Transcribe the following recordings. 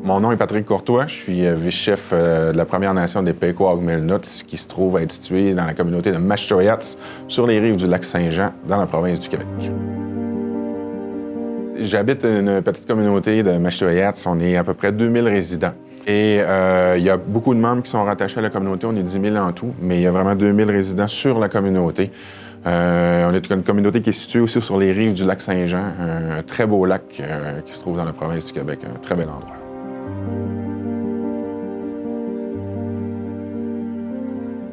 Mon nom est Patrick Courtois, je suis vice-chef de la Première Nation des Pequot-Hogmellnots, qui se trouve à être située dans la communauté de Mashteuiatsi, sur les rives du lac Saint-Jean, dans la province du Québec. J'habite une petite communauté de Mashteuiatsi, on est à peu près 2000 résidents. Et il y a beaucoup de membres qui sont rattachés à la communauté, on est 10 000 en tout, mais il y a vraiment 2000 résidents sur la communauté. On est une communauté qui est située aussi sur les rives du lac Saint-Jean, un très beau lac qui se trouve dans la province du Québec, un très bel endroit.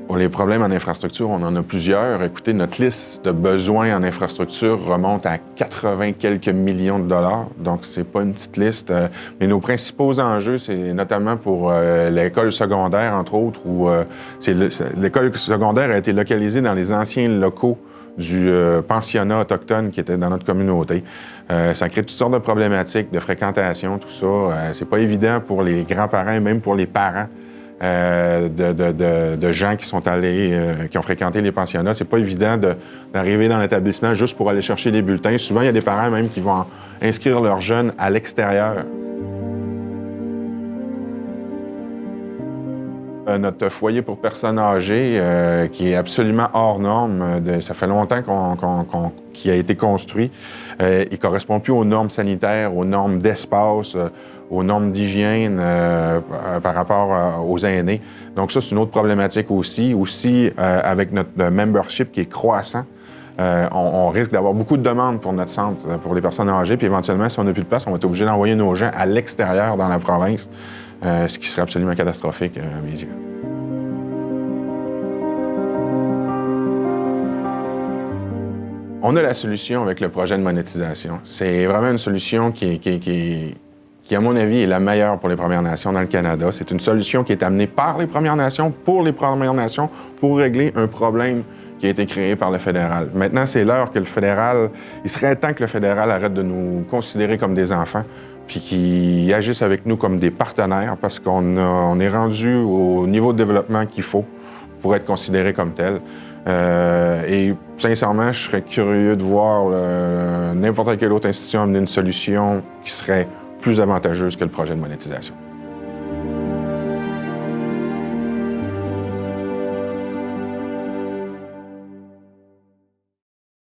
Pour les problèmes en infrastructure, on en a plusieurs. Écoutez, notre liste de besoins en infrastructure remonte à 80 quelques millions de dollars, donc c'est pas une petite liste. Mais nos principaux enjeux, c'est notamment pour l'école secondaire, entre autres, où l'école secondaire a été localisée dans les anciens locaux du pensionnat autochtone qui était dans notre communauté. Ça crée toutes sortes de problématiques de fréquentation, tout ça. C'est pas évident pour les grands-parents et même pour les parents de gens qui sont allés, qui ont fréquenté les pensionnats. C'est pas évident d'arriver dans l'établissement juste pour aller chercher des bulletins. Souvent, il y a des parents même qui vont inscrire leurs jeunes à l'extérieur. Notre foyer pour personnes âgées, qui est absolument hors norme, ça fait longtemps qu'il a été construit. Il ne correspond plus aux normes sanitaires, aux normes d'espace, aux normes d'hygiène par rapport aux aînés. Donc ça, c'est une autre problématique aussi. Aussi, avec notre membership qui est croissant, on risque d'avoir beaucoup de demandes pour notre centre, pour les personnes âgées. Puis éventuellement, si on n'a plus de place, on va être obligé d'envoyer nos gens à l'extérieur dans la province. Ce qui serait absolument catastrophique à mes yeux. On a la solution avec le projet de monétisation. C'est vraiment une solution qui, à mon avis, est la meilleure pour les Premières Nations dans le Canada. C'est une solution qui est amenée par les Premières Nations, pour les Premières Nations, pour régler un problème qui a été créé par le fédéral. Maintenant, c'est l'heure que le fédéral... Il serait temps que le fédéral arrête de nous considérer comme des enfants, puis qui agissent avec nous comme des partenaires, parce qu'on est rendu au niveau de développement qu'il faut pour être considéré comme tel. Et sincèrement, je serais curieux de voir n'importe quelle autre institution amener une solution qui serait plus avantageuse que le projet de monétisation.